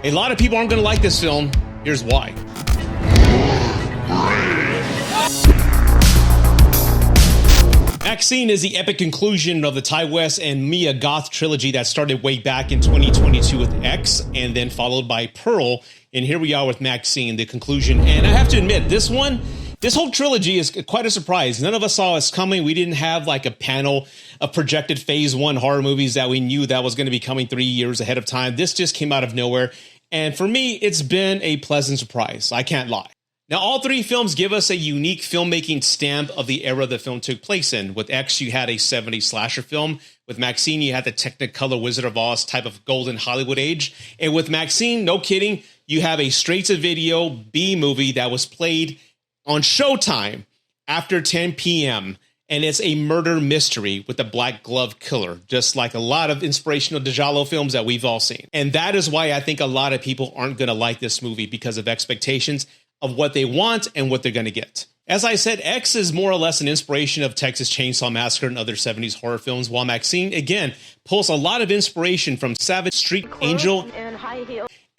A lot of people aren't going to like this film. Here's why. MaXXine is the epic conclusion of the Ty West and Mia Goth trilogy that started way back in 2022 with X and then followed by Pearl. And here we are with MaXXine, the conclusion. And I have to admit, this whole trilogy is quite a surprise. None of us saw us coming. We didn't have like a panel of projected phase 1 horror movies that we knew that was going to be coming 3 years ahead of time. This just came out of nowhere. And for me, it's been a pleasant surprise. I can't lie. Now, all 3 films give us a unique filmmaking stamp of the era the film took place in. With X, you had a 70s slasher film. With MaXXine, you had the Technicolor Wizard of Oz type of golden Hollywood age. And with MaXXine, no kidding, you have a straight-to-video B movie that was played on Showtime after 10 p.m. And it's a murder mystery with a black glove killer, just like a lot of inspirational Giallo films that we've all seen. And that is why I think a lot of people aren't going to like this movie, because of expectations of what they want and what they're going to get. As I said, X is more or less an inspiration of Texas Chainsaw Massacre and other 70s horror films, while MaXXine, again, pulls a lot of inspiration from Savage Street Angel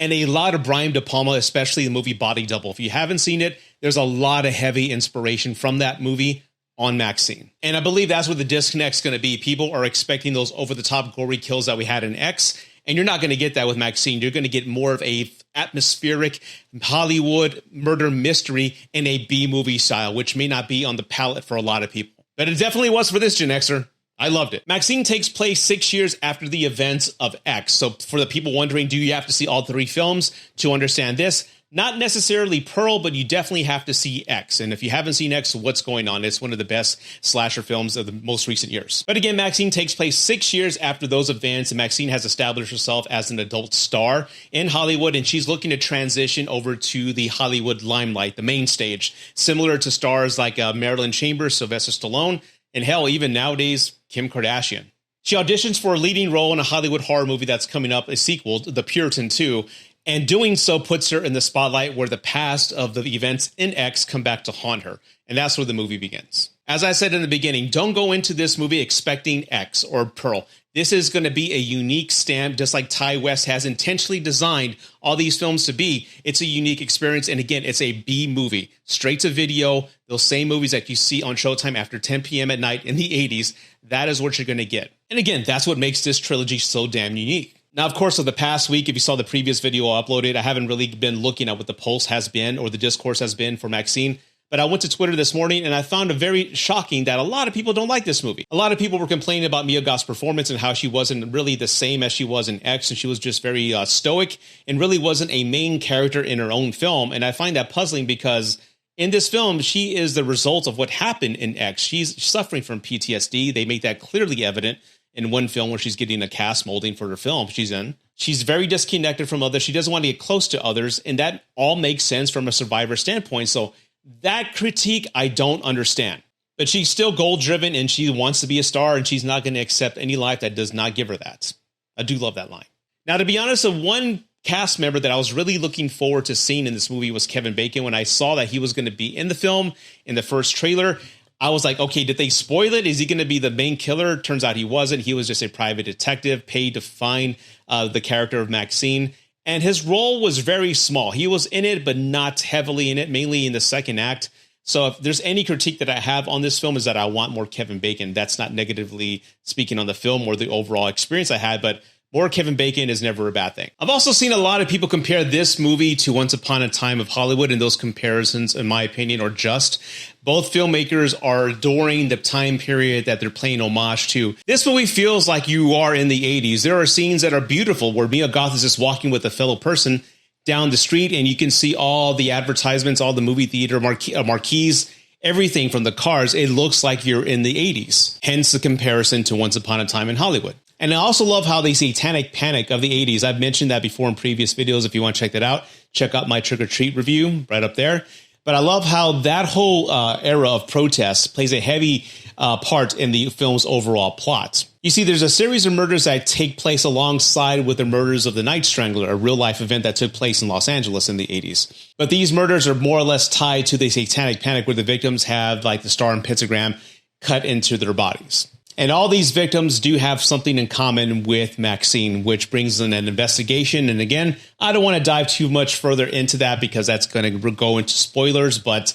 and a lot of Brian De Palma, especially the movie Body Double. If you haven't seen it, there's a lot of heavy inspiration from that movie on MaXXine. And I believe that's what the disconnect's going to be. People are expecting those over-the-top gory kills that we had in X, and you're not going to get that with MaXXine. You're going to get more of a atmospheric Hollywood murder mystery in a B-movie style, which may not be on the palette for a lot of people. But it definitely was for this Gen Xer. I loved it. MaXXine takes place 6 years after the events of X. So for the people wondering, do you have to see all 3 films to understand this? Not necessarily Pearl, but you definitely have to see X. And if you haven't seen X, what's going on? It's one of the best slasher films of the most recent years. But again, MaXXine takes place 6 years after those events, and MaXXine has established herself as an adult star in Hollywood, and she's looking to transition over to the Hollywood limelight, the main stage, similar to stars like Marilyn Chambers, Sylvester Stallone, and hell, even nowadays, Kim Kardashian. She auditions for a leading role in a Hollywood horror movie that's coming up, a sequel, The Puritan 2, and doing so puts her in the spotlight where the past of the events in X come back to haunt her. And that's where the movie begins. As I said in the beginning, don't go into this movie expecting X or Pearl. This is going to be a unique stamp, just like Ty West has intentionally designed all these films to be. It's a unique experience. And again, it's a B movie, straight to video, those same movies that you see on Showtime after 10 p.m. at night in the 80s. That is what you're going to get. And again, that's what makes this trilogy so damn unique. Now, of course, of the past week, if you saw the previous video I uploaded, I haven't really been looking at what the pulse has been or the discourse has been for MaXXine. But I went to Twitter this morning and I found it very shocking that a lot of people don't like this movie. A lot of people were complaining about Mia Goth's performance and how she wasn't really the same as she was in X, and she was just very stoic and really wasn't a main character in her own film. And I find that puzzling because in this film, she is the result of what happened in X. She's suffering from PTSD. They make that clearly evident in one film where she's getting a cast molding for her film she's in. She's very disconnected from others. She doesn't want to get close to others. And that all makes sense from a survivor standpoint. So that critique, I don't understand. But she's still goal-driven and she wants to be a star, and she's not going to accept any life that does not give her that. I do love that line. Now, to be honest, the one cast member that I was really looking forward to seeing in this movie was Kevin Bacon. When I saw that he was going to be in the film in the first trailer, I was like, okay, did they spoil it? Is he going to be the main killer? Turns out he wasn't. He was just a private detective paid to find the character of MaXXine. And his role was very small. He was in it, but not heavily in it, mainly in the second act. So if there's any critique that I have on this film is that I want more Kevin Bacon. That's not negatively speaking on the film or the overall experience I had, but more Kevin Bacon is never a bad thing. I've also seen a lot of people compare this movie to Once Upon a Time of Hollywood, and those comparisons, in my opinion, are just. Both filmmakers are adoring the time period that they're playing homage to. This movie feels like you are in the 80s. There are scenes that are beautiful where Mia Goth is just walking with a fellow person down the street, and you can see all the advertisements, all the movie theater marquees, everything from the cars. It looks like you're in the 80s. Hence the comparison to Once Upon a Time in Hollywood. And I also love how the satanic panic of the 80s, I've mentioned that before in previous videos. If you want to check that out, check out my Trick or Treat review right up there. But I love how that whole era of protest plays a heavy part in the film's overall plot. You see, there's a series of murders that take place alongside with the murders of the Night Strangler, a real-life event that took place in Los Angeles in the 80s. But these murders are more or less tied to the satanic panic, where the victims have like the star and pentagram cut into their bodies. And all these victims do have something in common with Maxine, which brings in an investigation. And again, I don't want to dive too much further into that because that's going to go into spoilers, but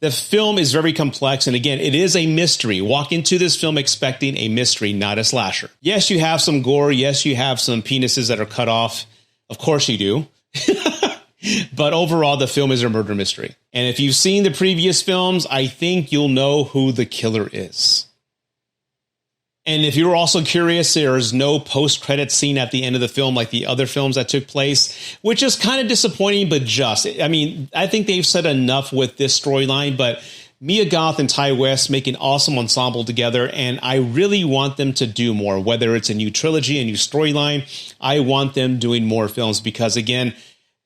the film is very complex. And again, it is a mystery. Walk into this film expecting a mystery, not a slasher. Yes, you have some gore. Yes, you have some penises that are cut off. Of course you do. But overall, the film is a murder mystery. And if you've seen the previous films, I think you'll know who the killer is. And if you're also curious, there is no post-credit scene at the end of the film like the other films that took place, which is kind of disappointing, but just. I mean, I think they've said enough with this storyline, but Mia Goth and Ty West make an awesome ensemble together, and I really want them to do more, whether it's a new trilogy, a new storyline. I want them doing more films because, again,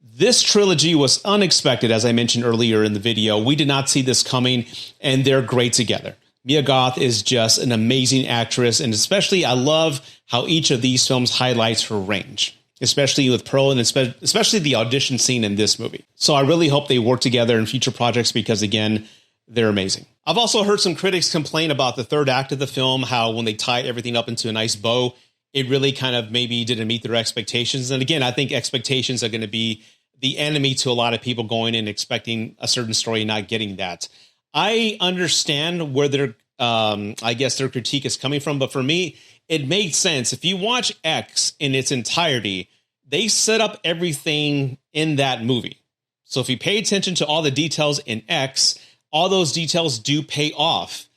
this trilogy was unexpected, as I mentioned earlier in the video. We did not see this coming, and they're great together. Mia Goth is just an amazing actress, and especially I love how each of these films highlights her range, especially with Pearl and especially the audition scene in this movie. So I really hope they work together in future projects because, again, they're amazing. I've also heard some critics complain about the third act of the film, how when they tie everything up into a nice bow, it really kind of maybe didn't meet their expectations. And again, I think expectations are going to be the enemy to a lot of people going in expecting a certain story and not getting that. I understand where their, I guess their critique is coming from, but for me, it made sense. If you watch X in its entirety, they set up everything in that movie. So if you pay attention to all the details in X, all those details do pay off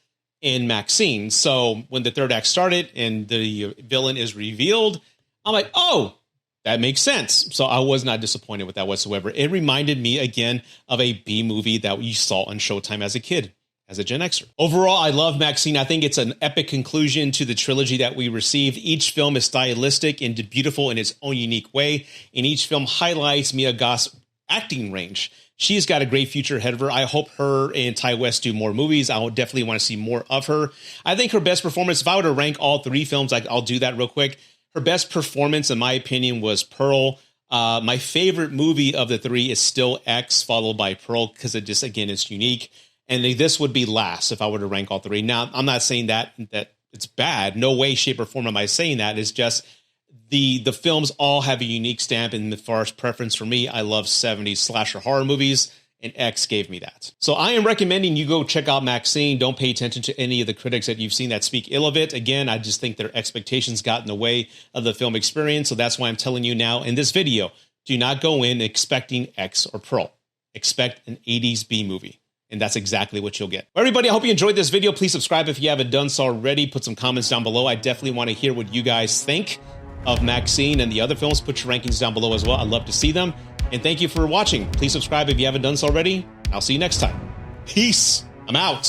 in Maxine. So when the third act started and the villain is revealed, I'm like, oh, that makes sense. So I was not disappointed with that whatsoever. It reminded me again of a B movie that we saw on Showtime as a kid, as a Gen Xer. Overall, I love Maxine. I think it's an epic conclusion to the trilogy that we received. Each film is stylistic and beautiful in its own unique way. And each film highlights Mia Goth's acting range. She's got a great future ahead of her. I hope her and Ty West do more movies. I would definitely want to see more of her. I think her best performance, if I were to rank all three films, I'll do that real quick. Her best performance, in my opinion, was Pearl. My favorite movie of the three is still X, followed by Pearl, because it just, again, it's unique. And this would be last if I were to rank all three. Now, I'm not saying that it's bad. No way, shape, or form am I saying that. It's just the films all have a unique stamp. And as far as preference for me, I love 70s slasher horror movies. And X gave me that. So I am recommending you go check out Maxine. Don't pay attention to any of the critics that you've seen that speak ill of it. Again, I just think their expectations got in the way of the film experience. So that's why I'm telling you now in this video, do not go in expecting X or Pearl. Expect an 80s B movie. And that's exactly what you'll get. Well, everybody, I hope you enjoyed this video. Please subscribe if you haven't done so already. Put some comments down below. I definitely want to hear what you guys think of Maxine and the other films. Put your rankings down below as well. I'd love to see them. And thank you for watching. Please subscribe if you haven't done so already. I'll see you next time. Peace. I'm out.